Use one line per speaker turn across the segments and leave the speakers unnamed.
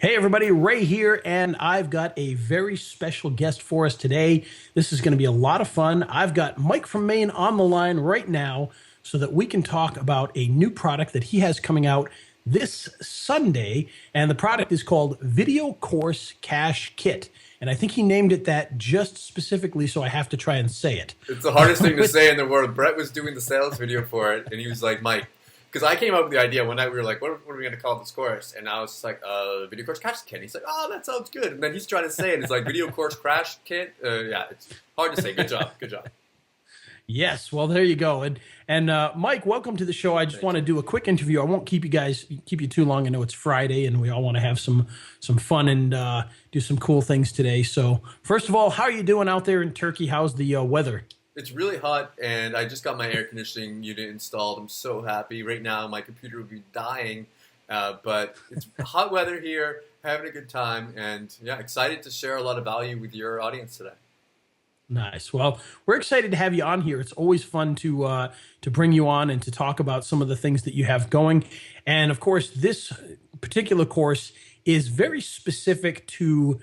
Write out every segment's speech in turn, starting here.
Hey everybody, Ray here, and I've got a very special guest for us today. This is going to be a lot of fun. I've got Mike from Maine on the line right now so that we can talk about a new product that he has coming out this Sunday, and the product is called Video Course Cash Kit. And I think he named it that just specifically so I have to try and say it.
It's the hardest thing to say in the world. Brett was doing the sales video for it, and he was like, Mike, because I came up with the idea one night. We were like, what are we going to call this course? And I was just like, Video Course Crash Kit. He's like, oh, that sounds good. And then he's trying to say it. It's like, Video Course Crash Kit. Yeah, it's hard to say. Good job. Good job.
Yes, well, there you go. And Mike, welcome to the show. I just want to do a quick interview. I won't keep you too long. I know it's Friday, and we all want to have some fun and do some cool things today. So, first of all, how are you doing out there in Turkey? How's the weather?
It's really hot, and I just got my air conditioning unit installed. I'm so happy. Right now, my computer would be dying, but it's hot weather here, having a good time, and yeah, excited to share a lot of value with your audience today.
Nice. Well, we're excited to have you on here. It's always fun to bring you on and to talk about some of the things that you have going. And of course, this particular course is very specific to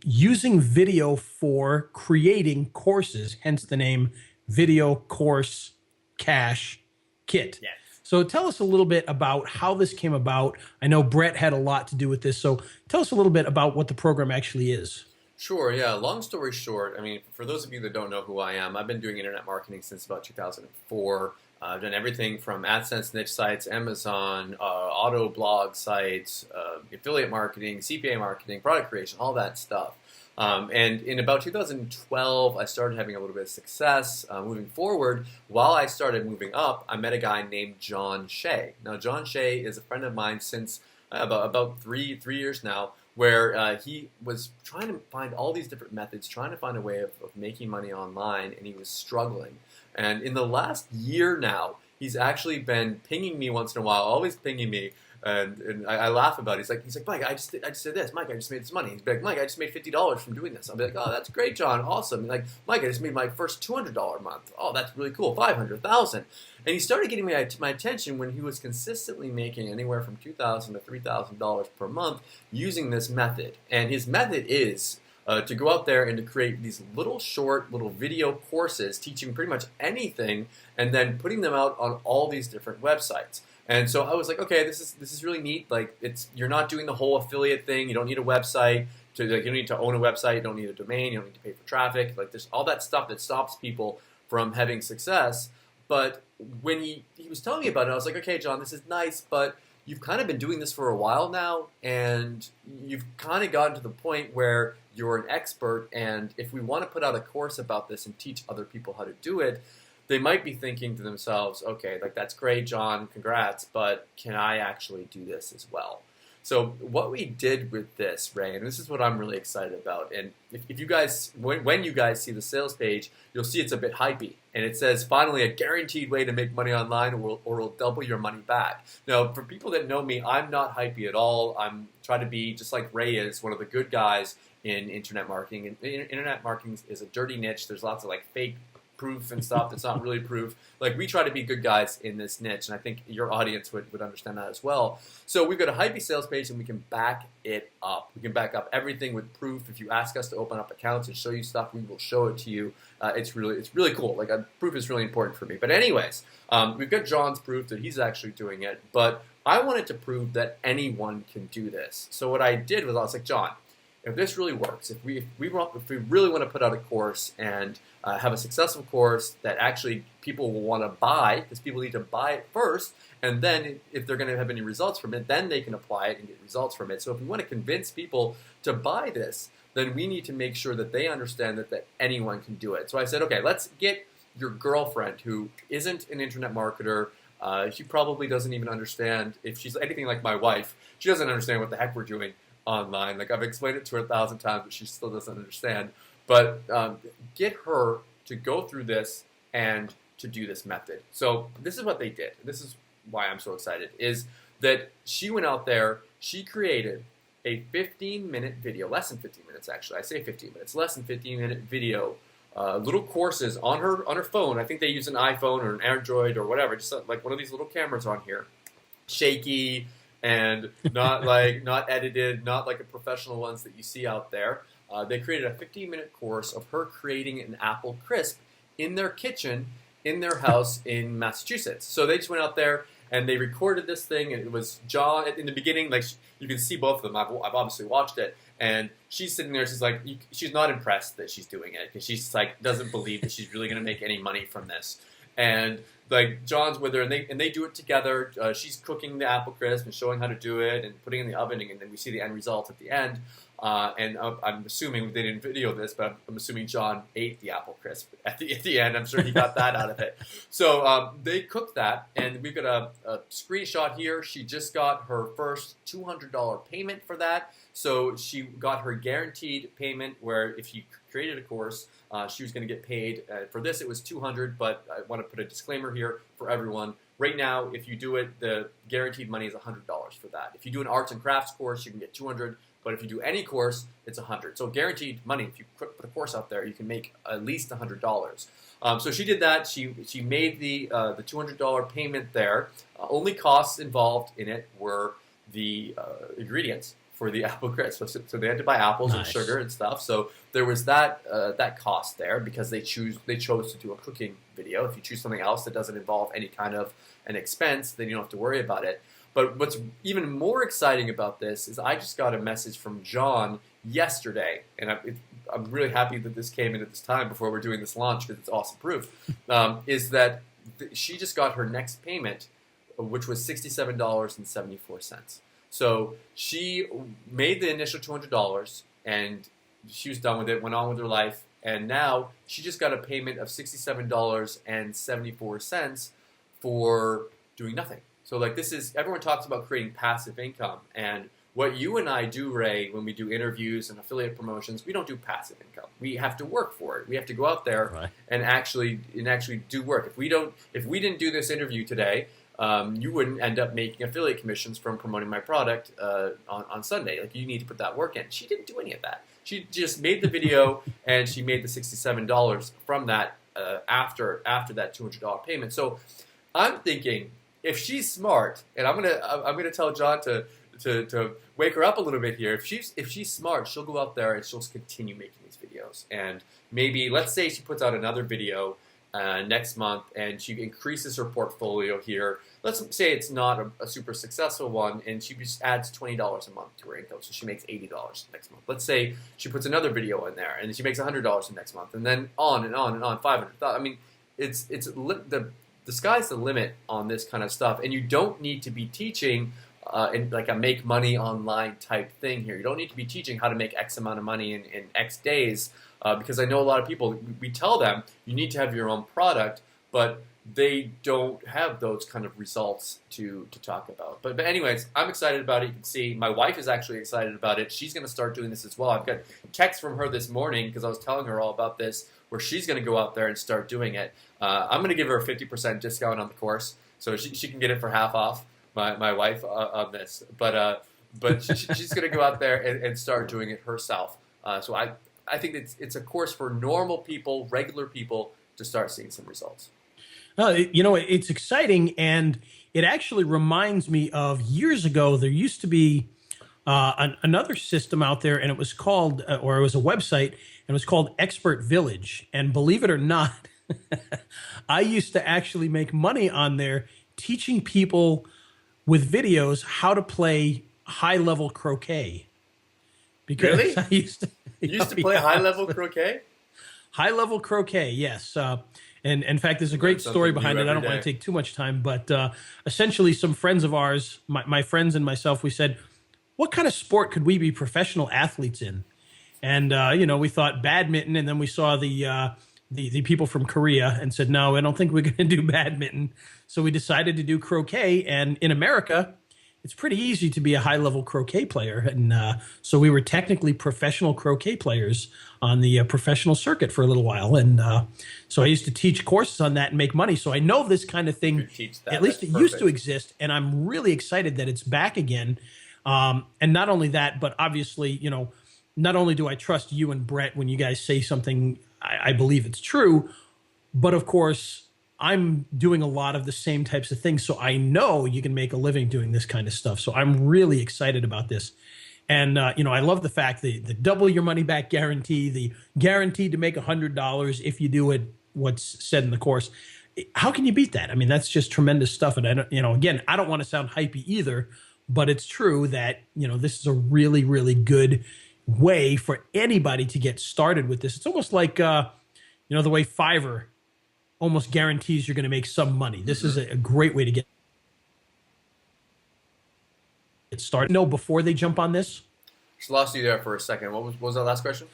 using video for creating courses, hence the name Video Course Cash Kit.
Yes.
So tell us a little bit about how this came about. I know Brett had a lot to do with this. So tell us a little bit about what the program actually is.
Sure, yeah. Long story short, I mean, for those of you that don't know who I am, I've been doing internet marketing since about 2004. I've done everything from AdSense niche sites, Amazon, auto blog sites, affiliate marketing, CPA marketing, product creation, all that stuff. And in about 2012, I started having a little bit of success moving forward. While I started moving up, I met a guy named John Shea. Now, John Shea is a friend of mine since about three years now, where he was trying to find all these different methods, trying to find a way of making money online, and he was struggling. And in the last year now, he's actually been pinging me once in a while, always pinging me, and I laugh about it. He's like, Mike, I just did this. Mike, I just made this money. He's like, Mike, I just made $50 from doing this. I'll be like, oh, that's great, John, awesome. And like, Mike, I just made my first $200 a month. Oh, that's really cool, 500,000. And he started getting my attention when he was consistently making anywhere from $2,000 to $3,000 per month using this method. And his method is to go out there and to create these little video courses teaching pretty much anything, and then putting them out on all these different websites. And so I was like, okay, this is really neat. Like, you're not doing the whole affiliate thing. You don't need a website. You don't need to own a website. You don't need a domain. You don't need to pay for traffic. Like, there's all that stuff that stops people from having success. But when he was telling me about it, I was like, okay, John, this is nice, but you've kind of been doing this for a while now, and you've kind of gotten to the point where you're an expert, and if we want to put out a course about this and teach other people how to do it, they might be thinking to themselves, okay, like, that's great, John, congrats, but can I actually do this as well? So what we did with this, Ray, and this is what I'm really excited about, and if you guys, when you guys see the sales page, you'll see it's a bit hypey, and it says, finally, a guaranteed way to make money online, or it'll double your money back. Now, for people that know me, I'm not hypey at all. I'm trying to be, just like Ray is, one of the good guys in internet marketing, and internet marketing is a dirty niche. There's lots of like fake proof and stuff that's not really proof. Like, we try to be good guys in this niche, and I think your audience would understand that as well. So we've got a hypey sales page, and we can back it up. We can back up everything with proof. If you ask us to open up accounts and show you stuff, we will show it to you. It's really cool. Like, proof is really important for me. But anyways, we've got John's proof that he's actually doing it, but I wanted to prove that anyone can do this. So what I did was I was like, John, if this really works, if we really want to put out a course and have a successful course that actually people will want to buy, because people need to buy it first, and then if they're going to have any results from it, then they can apply it and get results from it. So if we want to convince people to buy this, then we need to make sure that they understand that anyone can do it. So I said, okay, let's get your girlfriend who isn't an internet marketer. She probably doesn't even understand, if she's anything like my wife, she doesn't understand what the heck we're doing online. Like, I've explained it to her 1,000 times, but she still doesn't understand. But get her to go through this and to do this method. So this is what they did. This is why I'm so excited, is that she went out there, she created a 15-minute video, less than 15 minutes actually, I say 15 minutes, less than 15-minute video, little courses on her phone. I think they use an iPhone or an Android or whatever, just like one of these little cameras on here, shaky, and not edited, not like a professional ones that you see out there. They created a 15-minute course of her creating an apple crisp in their kitchen in their house in Massachusetts. So they just went out there and they recorded this thing, and it was John in the beginning. Like, you can see both of them. I've obviously watched it, and she's sitting there. She's like, she's not impressed that she's doing it, because she's like doesn't believe that she's really going to make any money from this. And like, John's with her, and they do it together. She's cooking the apple crisp and showing how to do it and putting it in the oven, and then we see the end result at the end. And I'm assuming they didn't video this, but I'm assuming John ate the apple crisp at the end. I'm sure he got that out of it. So they cooked that, and we've got a screenshot here. She just got her first $200 payment for that. So she got her guaranteed payment, where if she created a course, she was going to get paid. For this, it was $200, but I want to put a disclaimer here for everyone. Right now, if you do it, the guaranteed money is $100 for that. If you do an arts and crafts course, you can get $200. But if you do any course, it's $100. So guaranteed money. If you put a course out there, you can make at least $100. So she did that. She made the $200 payment there. Only costs involved in it were the ingredients for the apple crisp. So they had to buy apples and sugar and stuff. So there was that cost there, because they chose to do a cooking video. If you choose something else that doesn't involve any kind of an expense, then you don't have to worry about it. But what's even more exciting about this is I just got a message from John yesterday, and I'm really happy that this came in at this time before we're doing this launch, because it's awesome proof, is that she just got her next payment, which was $67.74. So she made the initial $200, and she was done with it, went on with her life, and now she just got a payment of $67.74 for doing nothing. So like, this is, everyone talks about creating passive income, and what you and I do, Ray, when we do interviews and affiliate promotions, we don't do passive income. We have to work for it. We have to go out there and actually do work. If we didn't do this interview today, you wouldn't end up making affiliate commissions from promoting my product on Sunday. Like, you need to put that work in. She didn't do any of that. She just made the video, and she made the $67 from that after that $200 payment. So I'm thinking, if she's smart, and I'm gonna tell John to wake her up a little bit here. If she's smart, she'll go out there and she'll continue making these videos. And maybe, let's say she puts out another video next month, and she increases her portfolio here. Let's say it's not a super successful one, and she just adds $20 a month to her income, so she makes $80 next month. Let's say she puts another video in there, and she makes $100 next month, and then on and on and on, 500. I mean, the sky's the limit on this kind of stuff, and you don't need to be teaching in like a make money online type thing here. You don't need to be teaching how to make X amount of money in X days, because I know a lot of people, we tell them you need to have your own product, but they don't have those kind of results to talk about. But anyways, I'm excited about it. You can see my wife is actually excited about it. She's going to start doing this as well. I've got text from her this morning, because I was telling her all about this, where she's going to go out there and start doing it. I'm going to give her a 50% discount on the course, so she can get it for half off, my wife, on this. But she's going to go out there and start doing it herself. So I think it's a course for normal people, regular people, to start seeing some results.
It's exciting, and it actually reminds me of years ago. There used to be another system out there, and it was called, or it was a website, and it was called Expert Village. And believe it or not, I used to actually make money on there teaching people with videos how to play high-level croquet. Because
really?
I used
to play high-level croquet?
High-level croquet, yes. And in fact, there's a great story behind it. I don't want to take too much time, but essentially some friends of ours, my friends and myself, we said, what kind of sport could we be professional athletes in? And, we thought badminton, and then we saw the people from Korea and said, no, I don't think we're going to do badminton. So we decided to do croquet. And in America, it's pretty easy to be a high-level croquet player. And so we were technically professional croquet players on the professional circuit for a little while. And so I used to teach courses on that and make money. So I know this kind of thing, at least it used to exist. And I'm really excited that it's back again. And not only that, but obviously, not only do I trust you and Brett when you guys say something, I believe it's true, but of course, I'm doing a lot of the same types of things. So I know you can make a living doing this kind of stuff. So I'm really excited about this. And, I love the fact that the double your money back guarantee, the guaranteed to make $100 if you do it, what's said in the course. How can you beat that? I mean, that's just tremendous stuff. And I don't, again, I don't want to sound hypey either, but it's true that, this is a really, really good way for anybody to get started with this. It's almost like, the way Fiverr almost guarantees you're going to make some money. This is a great way to get started. No, before they jump on this.
Just lost you there for a second. What was that last question?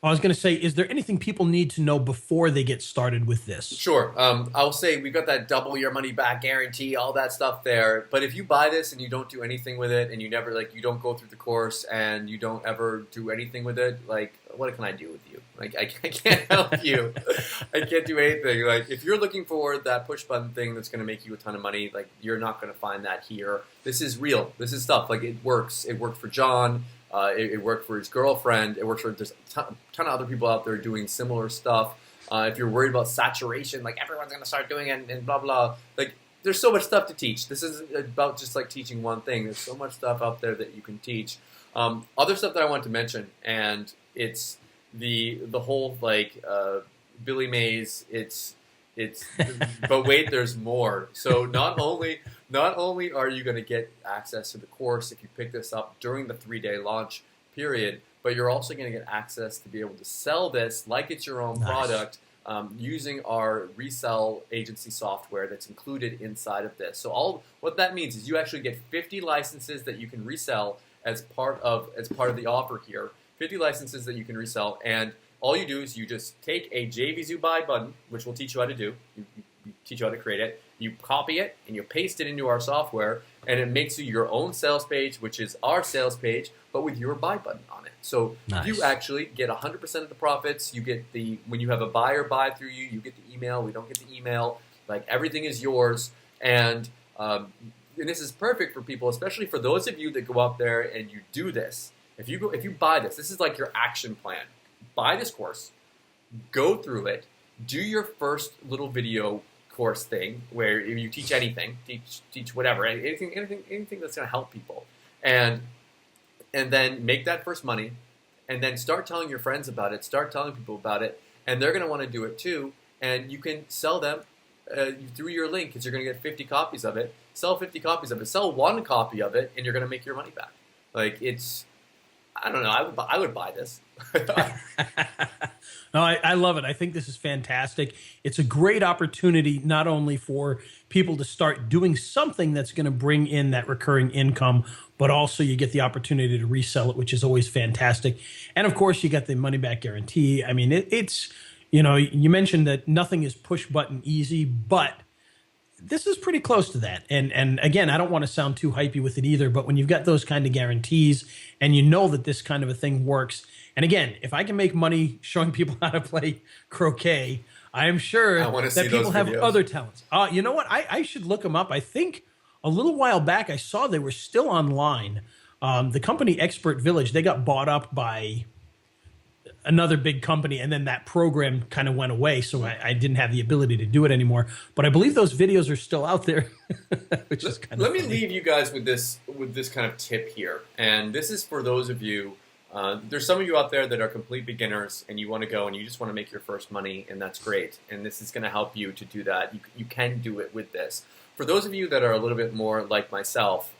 I was going to say, is there anything people need to know before they get started with this?
Sure. I'll say we got that double your money back guarantee, all that stuff there. But if you buy this and you don't do anything with it, and you never you don't go through the course and you don't ever do anything with it, what can I do with you? I can't help you. I can't do anything. If you're looking for that push button thing that's going to make you a ton of money, you're not going to find that here. This is real. This is stuff. It works. It worked for John. It worked for his girlfriend. It works for there's a ton of other people out there doing similar stuff. If you're worried about saturation, everyone's going to start doing it and blah, blah. There's so much stuff to teach. This isn't about just teaching one thing. There's so much stuff out there that you can teach. Other stuff that I want to mention, and it's the whole Billy Mays. It's but wait, there's more. So not only are you going to get access to the course if you pick this up during the 3-day launch period, but you're also going to get access to be able to sell this like it's your own product using our resell agency software that's included inside of this. So what that means is you actually get 50 licenses that you can resell as part of the offer here. 50 licenses that you can resell, and all you do is you just take a JVZoo buy button, which we'll teach you how to do. We teach you how to create it. You copy it and you paste it into our software, and it makes you your own sales page, which is our sales page, but with your buy button on it. So you actually get 100% of the profits. You get when you have a buyer buy through you, you get the email. We don't get the email. Everything is yours, and this is perfect for people, especially for those of you that go out there and you do this. If you buy this, this is your action plan. Buy this course, go through it, do your first little video course thing where you teach anything, teach whatever, anything that's going to help people, and then make that first money, and then start telling your friends about it, start telling people about it, and they're going to want to do it too, and you can sell them through your link because you're going to get 50 copies of it. Sell 50 copies of it, sell one copy of it, and you're going to make your money back. I don't know. I would buy this.
No, I love it. I think this is fantastic. It's a great opportunity not only for people to start doing something that's going to bring in that recurring income, but also you get the opportunity to resell it, which is always fantastic. And of course, you get the money back guarantee. I mean, it's, you mentioned that nothing is push button easy, but this is pretty close to that. And again, I don't want to sound too hypey with it either, but when you've got those kind of guarantees and you know that this kind of a thing works, and again, if I can make money showing people how to play croquet, I am sure that people have other talents. You know what? I should look them up. I think a little while back I saw they were still online. The company Expert Village, they got bought up by another big company, and then that program kind of went away, so I didn't have the ability to do it anymore. But I believe those videos are still out there, which is kind of
Let me leave you guys with this kind of tip here, and this is for those of you. There's some of you out there that are complete beginners, and you want to go and you just want to make your first money, and that's great. And this is going to help you to do that. You can do it with this. For those of you that are a little bit more like myself,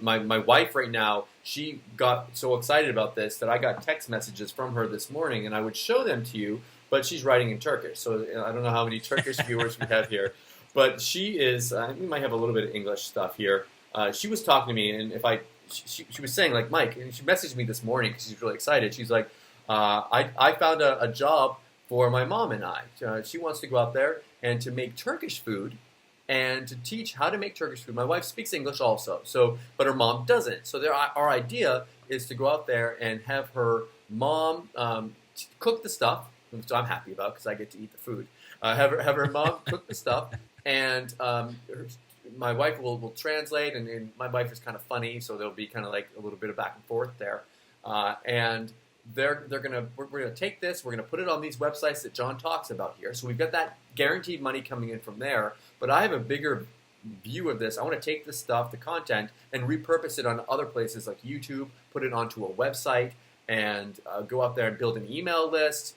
my wife right now, she got so excited about this that I got text messages from her this morning, and I would show them to you, but she's writing in Turkish. So I don't know how many Turkish viewers we have here, but she is, we might have a little bit of English stuff here. She was talking to me, and she was saying, Mike, and she messaged me this morning because she's really excited. She's like, I found a job for my mom and I. She wants to go out there and to make Turkish food and to teach how to make Turkish food. My wife speaks English also, but her mom doesn't. So our idea is to go out there and have her mom cook the stuff, which I'm happy about because I get to eat the food. Have her mom cook the stuff, and my wife will translate, and my wife is kind of funny, so there'll be kind of a little bit of back and forth there. And we're gonna take this, we're gonna put it on these websites that John talks about here. So we've got that guaranteed money coming in from there. But I have a bigger view of this. I want to take this stuff, the content, and repurpose it on other places like YouTube, put it onto a website, and go out there and build an email list,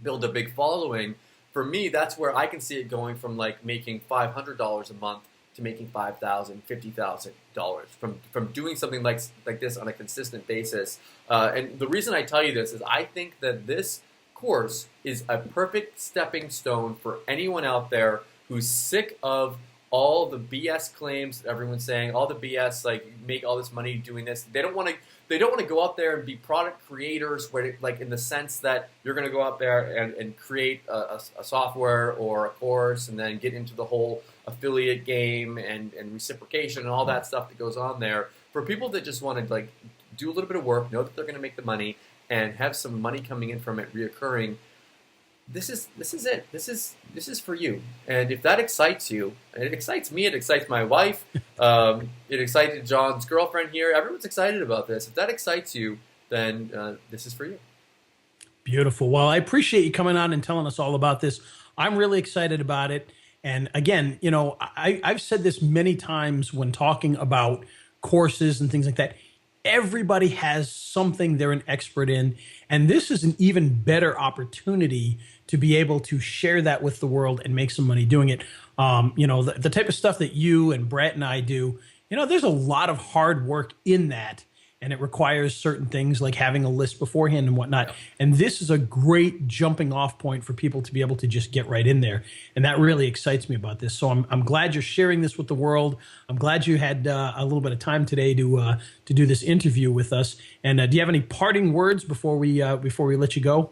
build a big following. For me, that's where I can see it going from like making $500 a month to making $5,000, $50,000 from doing something like this on a consistent basis. And the reason I tell you this is I think that this course is a perfect stepping stone for anyone out there who's sick of all the BS claims that everyone's saying, all the BS, like make all this money doing this. They don't want to go out there and be product creators, where like in the sense that you're going to go out there and create a software or a course and then get into the whole affiliate game and reciprocation and all that stuff that goes on there. For people that just want to like do a little bit of work, know that they're going to make the money and have some money coming in from it reoccurring, this is it. This is for you. And if that excites you, and it excites me, it excites my wife, it excited John's girlfriend here. Everyone's excited about this. If that excites you, then this is for you.
Beautiful. Well, I appreciate you coming on and telling us all about this. I'm really excited about it. And again, you know, I've said this many times when talking about courses and things like that. Everybody has something they're an expert in, and this is an even better opportunity to be able to share that with the world and make some money doing it. You know, the type of stuff that you and Brett and I do, you know, there's a lot of hard work in that, and it requires certain things like having a list beforehand and whatnot. And this is a great jumping off point for people to be able to just get right in there. And that really excites me about this. So I'm glad you're sharing this with the world. I'm glad you had a little bit of time today to do this interview with us. And do you have any parting words before we let you go?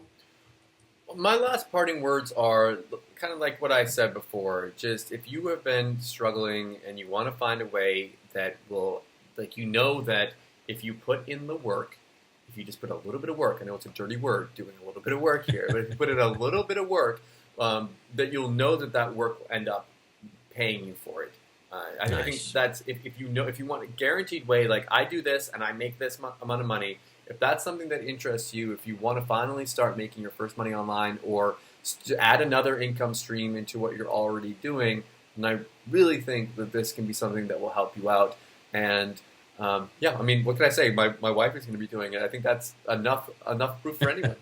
My last parting words are kind of like what I said before. Just if you have been struggling and you want to find a way that will, like, you know that if you put in the work, if you just put a little bit of work, I know it's a dirty word, doing a little bit of work here, but if you put in a little bit of work, that you'll know that work will end up paying you for it. I think that's, if you want a guaranteed way, like I do this and I make this amount of money, if that's something that interests you, if you want to finally start making your first money online or to add another income stream into what you're already doing, then I really think that this can be something that will help you out. And yeah, I mean, what can I say? My wife is going to be doing it. I think that's enough proof for anyone.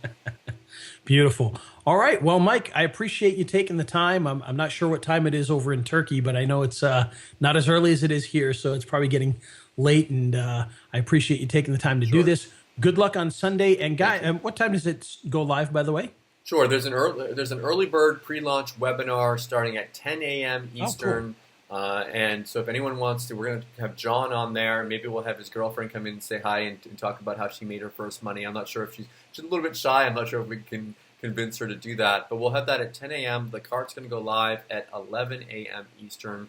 Beautiful. All right. Well, Mike, I appreciate you taking the time. I'm not sure what time it is over in Turkey, but I know it's not as early as it is here, so it's probably getting late. And I appreciate you taking the time to do this. Good luck on Sunday. And Guy, what time does it go live, by the way?
Sure. There's an early bird pre-launch webinar starting at 10 a.m. Eastern.
Oh, cool.
And so if anyone wants to, we're going to have John on there. Maybe we'll have his girlfriend come in and say hi and talk about how she made her first money. I'm not sure if she's a little bit shy. I'm not sure if we can convince her to do that. But we'll have that at 10 a.m. The cart's going to go live at 11 a.m. Eastern.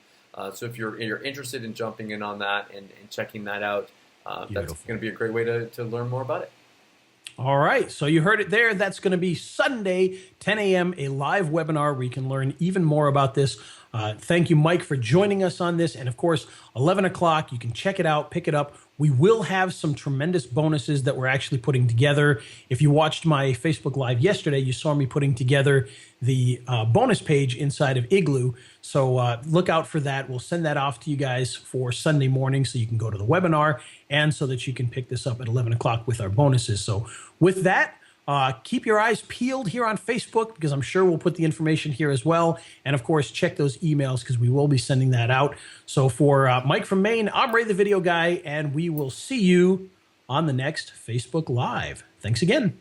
So if you're interested in jumping in on that and checking that out, that's going to be a great way to learn more about it.
All right. So you heard it there. That's going to be Sunday, 10 a.m., a live webinar where you can learn even more about this. Thank you, Mike, for joining us on this. And of course, 11 o'clock, you can check it out, pick it up. We will have some tremendous bonuses that we're actually putting together. If you watched my Facebook Live yesterday, you saw me putting together the bonus page inside of Igloo. So look out for that. We'll send that off to you guys for Sunday morning so you can go to the webinar and so that you can pick this up at 11 o'clock with our bonuses. So with that, keep your eyes peeled here on Facebook because I'm sure we'll put the information here as well. And of course, check those emails because we will be sending that out. So for Mike from Maine, I'm Ray the Video Guy, and we will see you on the next Facebook Live. Thanks again.